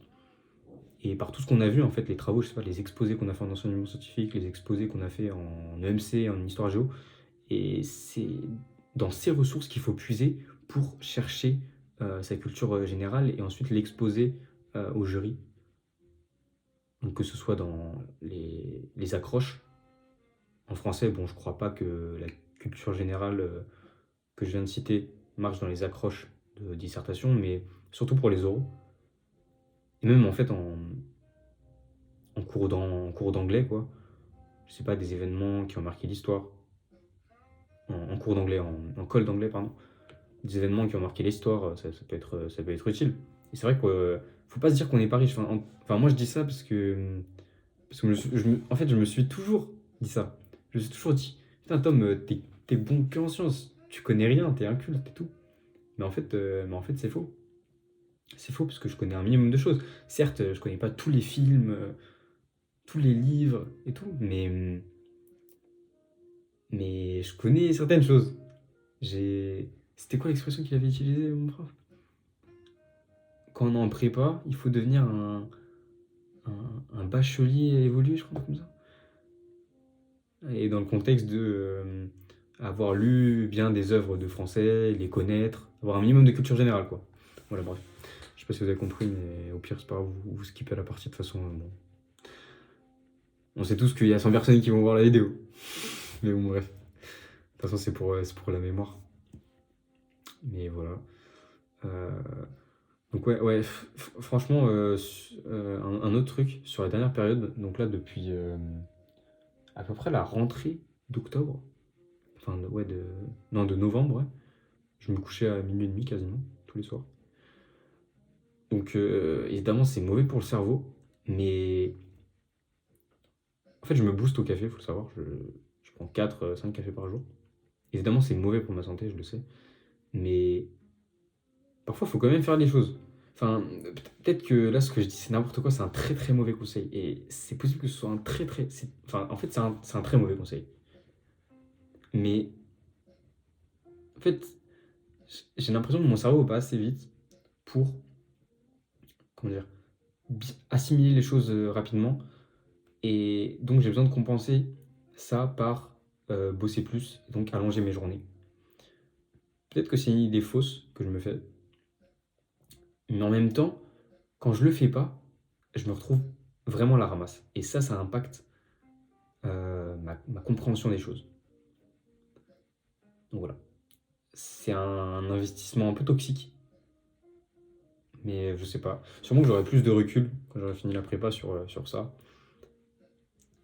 et par tout ce qu'on a vu, en fait, les travaux, je sais pas, les exposés qu'on a fait en enseignement scientifique, les exposés qu'on a fait en EMC, en histoire géo. Et c'est dans ces ressources qu'il faut puiser pour chercher sa culture générale et ensuite l'exposer au jury. Donc que ce soit dans les accroches. En français, bon, je crois pas que la culture générale que je viens de citer marche dans les accroches de dissertation, mais surtout pour les oraux. Et même en fait en cours d'anglais, quoi. Je sais pas, des événements qui ont marqué l'histoire. En cours d'anglais, en colle d'anglais, pardon. Des événements qui ont marqué l'histoire, ça peut être utile. Et c'est vrai qu'il faut pas se dire qu'on n'est pas riche. Enfin, moi je dis ça parce que en fait, je me suis toujours dit ça. Je me suis toujours dit, putain Tom, t'es bon que en sciences, tu connais rien, t'es inculte et tout. Mais en fait c'est faux. C'est faux parce que je connais un minimum de choses. Certes, je connais pas tous les films, tous les livres et tout, mais je connais certaines choses. C'était quoi l'expression qu'il avait utilisée, mon prof? Quand on est en prépa, il faut devenir un bachelier évolué, je crois, comme ça. Et dans le contexte de avoir lu bien des œuvres de français, les connaître, avoir un minimum de culture générale, quoi. Voilà, bref. Je sais pas si vous avez compris, mais au pire, c'est pas grave, vous skippez la partie de toute façon. Bon. On sait tous qu'il y a 100 personnes qui vont voir la vidéo. Mais bon, bref. De toute façon, c'est pour la mémoire. Mais voilà. Euh, donc ouais, ouais, franchement, un autre truc sur la dernière période, donc là depuis à peu près la rentrée d'octobre, enfin ouais, non, de novembre, ouais, je me couchais à minuit et demi quasiment, tous les soirs. Donc évidemment c'est mauvais pour le cerveau, mais en fait je me booste au café, faut le savoir, je prends 5 cafés par jour. Évidemment c'est mauvais pour ma santé, je le sais, mais parfois il faut quand même faire des choses. Enfin, peut-être que là, ce que je dis, c'est n'importe quoi, c'est un très très mauvais conseil. Et c'est possible que ce soit un très très. Enfin, en fait, c'est un très mauvais conseil. Mais en fait, j'ai l'impression que mon cerveau va pas assez vite pour, comment dire, assimiler les choses rapidement. Et donc, j'ai besoin de compenser ça par bosser plus, donc allonger mes journées. Peut-être que c'est une idée fausse que je me fais. Mais en même temps, quand je le fais pas, je me retrouve vraiment à la ramasse. Et ça impacte ma compréhension des choses. Donc voilà. C'est un investissement un peu toxique, mais je sais pas. Sûrement que j'aurai plus de recul quand j'aurai fini la prépa sur ça.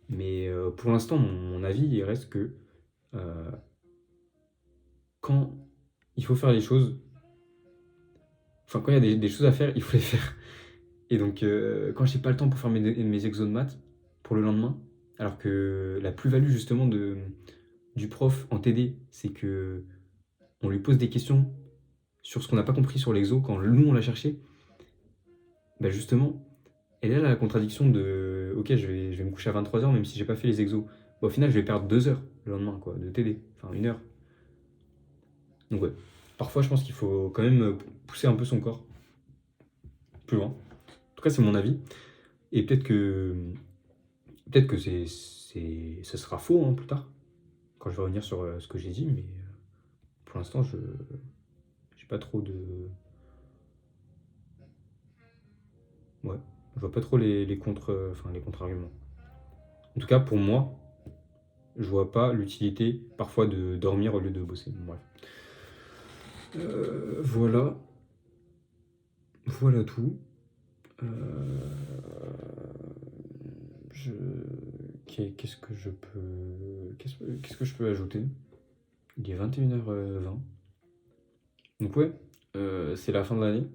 Mais pour l'instant, mon avis, il reste que euh, quand il faut faire les choses, enfin quand il y a des choses à faire, il faut les faire. Et donc quand j'ai pas le temps pour faire mes exos de maths pour le lendemain, alors que la plus-value justement du prof en TD, c'est que on lui pose des questions sur ce qu'on n'a pas compris sur l'exo quand nous on l'a cherché, bah justement, elle est là la contradiction de ok, je vais me coucher à 23 heures même si j'ai pas fait les exos. Bah, au final, je vais perdre 2 heures le lendemain quoi, de TD, enfin 1 heure. Donc ouais, parfois je pense qu'il faut quand même pousser un peu son corps plus loin. En tout cas, c'est mon avis. Et peut-être que ce sera faux hein, plus tard, quand je vais revenir sur ce que j'ai dit, mais pour l'instant, je j'ai pas trop de... Ouais, je vois pas trop les contre, enfin, les contre-arguments. En tout cas, pour moi, je vois pas l'utilité parfois de dormir au lieu de bosser. Bon, bref. Voilà, voilà tout. Euh, je... Qu'est-ce que je peux... Qu'est-ce que je peux ajouter? Il est 21h20. Donc ouais, c'est la fin de l'année.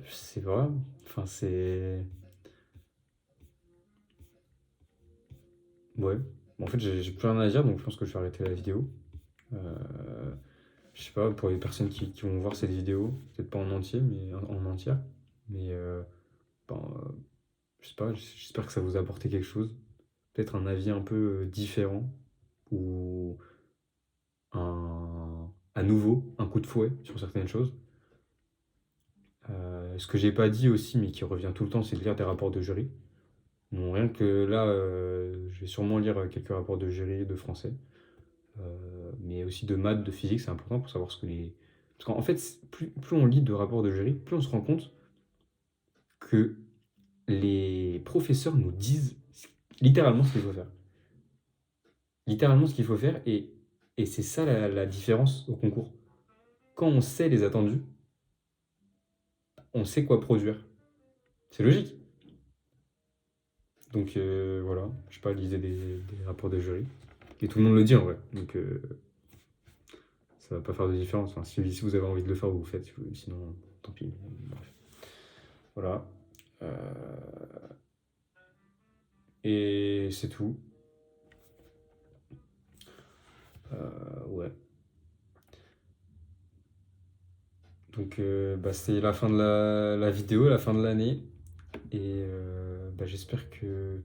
Je sais pas. Enfin, c'est... Ouais. Bon, en fait, j'ai plus rien à dire, donc je pense que je vais arrêter la vidéo. Euh, je sais pas, pour les personnes qui vont voir cette vidéo, peut-être pas en entier, mais en entière. Mais ben, je sais pas, j'espère que ça vous a apporté quelque chose. Peut-être un avis un peu différent ou à nouveau un coup de fouet sur certaines choses. Ce que j'ai pas dit aussi, mais qui revient tout le temps, c'est de lire des rapports de jury. Bon, rien que là, je vais sûrement lire quelques rapports de jury de français, mais aussi de maths, de physique, c'est important pour savoir ce que les... Parce qu'en fait, plus on lit de rapports de jury, plus on se rend compte que les professeurs nous disent littéralement ce qu'il faut faire. Littéralement ce qu'il faut faire, et c'est ça la différence au concours. Quand on sait les attendus, on sait quoi produire. C'est logique. Donc voilà, je sais pas, lisez des rapports de jury. Et tout le monde le dit en vrai. Donc ça va pas faire de différence. Enfin, si vous avez envie de le faire, vous le faites. Sinon, tant pis. Bref. Voilà. Et c'est tout. Ouais. Donc bah, c'est la fin de la vidéo, la fin de l'année. Et bah, j'espère que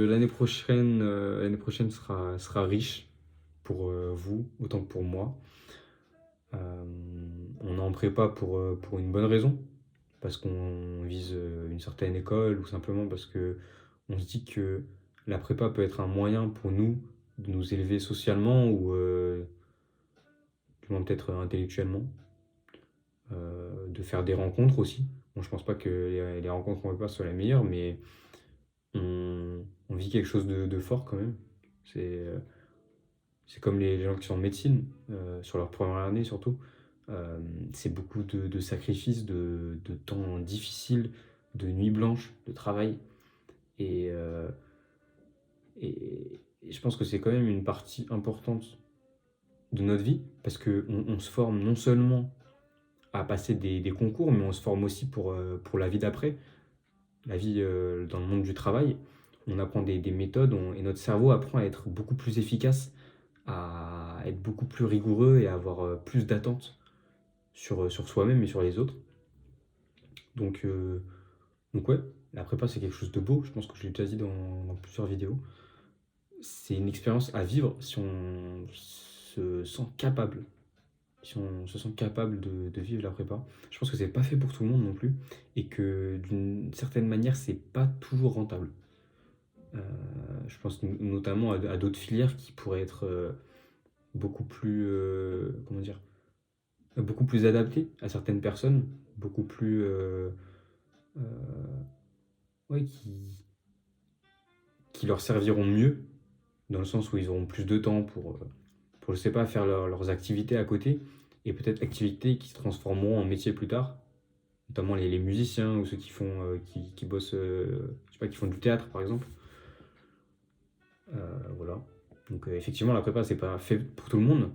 l'année prochaine sera riche pour vous autant que pour moi. Euh, on est en prépa pour une bonne raison, parce qu'on vise une certaine école ou simplement parce que on se dit que la prépa peut être un moyen pour nous de nous élever socialement ou du moins peut-être intellectuellement, de faire des rencontres aussi. Bon, je pense pas que les rencontres qu'on va faire soient les meilleures, mais on vit quelque chose de fort quand même. C'est euh, c'est comme les gens qui sont en médecine, sur leur première année surtout. Euh, c'est beaucoup de sacrifices, de temps difficiles, de nuits blanches, de travail. Et, euh, et je pense que c'est quand même une partie importante de notre vie, parce qu'on se forme non seulement à passer des concours, mais on se forme aussi pour la vie d'après, la vie dans le monde du travail. On apprend des méthodes et notre cerveau apprend à être beaucoup plus efficace, à être beaucoup plus rigoureux et à avoir plus d'attentes sur soi-même et sur les autres. Donc, euh, donc ouais, la prépa c'est quelque chose de beau, je pense que je l'ai déjà dit dans plusieurs vidéos. C'est une expérience à vivre si on se sent capable. Si on se sent capable de vivre la prépa. Je pense que c'est pas fait pour tout le monde non plus. Et que d'une certaine manière, c'est pas toujours rentable. Euh, je pense notamment à d'autres filières qui pourraient être beaucoup plus, comment dire, beaucoup plus adaptées à certaines personnes, beaucoup plus, euh, ouais, qui leur serviront mieux, dans le sens où ils auront plus de temps pour je sais pas, faire leurs activités à côté, et peut-être activités qui se transformeront en métier plus tard, notamment les musiciens ou ceux qui bossent, je sais pas, qui font du théâtre par exemple. Voilà. Donc effectivement, la prépa, c'est pas fait pour tout le monde,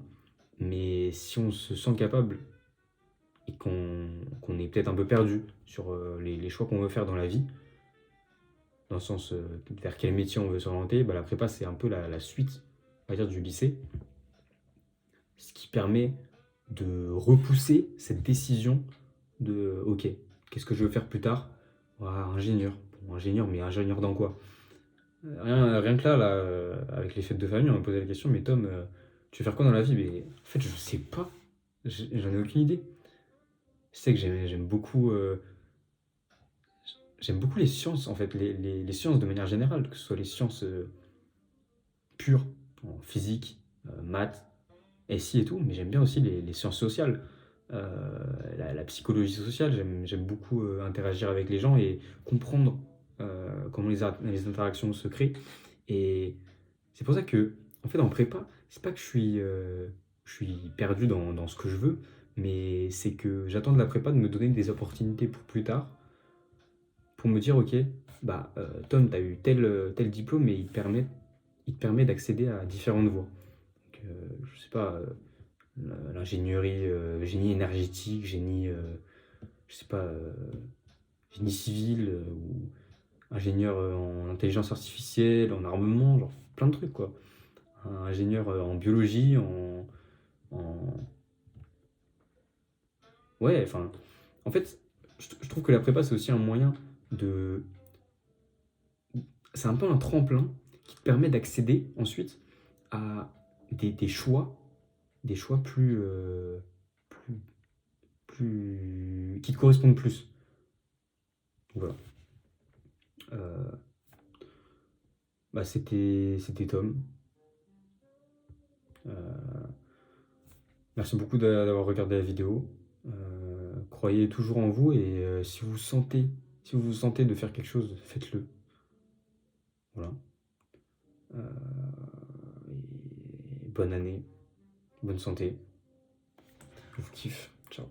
mais si on se sent capable et qu'on est peut-être un peu perdu sur les choix qu'on veut faire dans la vie, dans le sens vers quel métier on veut s'orienter, bah, la prépa, c'est un peu la suite, on va dire, du lycée, ce qui permet de repousser cette décision de OK, qu'est-ce que je veux faire plus tard? Ah, ingénieur. Bon, ingénieur, mais ingénieur dans quoi? Rien que là, avec les fêtes de famille, on m'a posé la question, mais Tom, tu veux faire quoi dans la vie? Mais en fait, je sais pas. J'en ai aucune idée. Je sais que j'aime beaucoup les sciences, en fait, les sciences de manière générale, que ce soit les sciences, pures, en physique, maths, SI et tout, mais j'aime bien aussi les sciences sociales, la psychologie sociale. J'aime beaucoup interagir avec les gens et comprendre comment les interactions se créent. Et c'est pour ça que, en fait, en prépa, c'est pas que je suis perdu dans ce que je veux, mais c'est que j'attends de la prépa de me donner des opportunités pour plus tard, pour me dire, ok, bah, Tom, tu as eu tel diplôme, mais il te permet d'accéder à différentes voies. Donc, je sais pas, l'ingénierie, génie énergétique, génie, je sais pas, génie civil, ou ingénieur en intelligence artificielle, en armement, genre plein de trucs quoi. Un ingénieur en biologie, en... Ouais, enfin, en fait, je trouve que la prépa c'est aussi un moyen de... C'est un peu un tremplin qui te permet d'accéder ensuite à des choix plus, qui te correspondent plus. Voilà. Euh, Bah, c'était Tom. Euh, Merci beaucoup d'avoir regardé la vidéo. Croyez toujours en vous et si vous sentez de faire quelque chose, faites-le. Voilà. Et bonne année, bonne santé. Je vous kiffe. Ciao.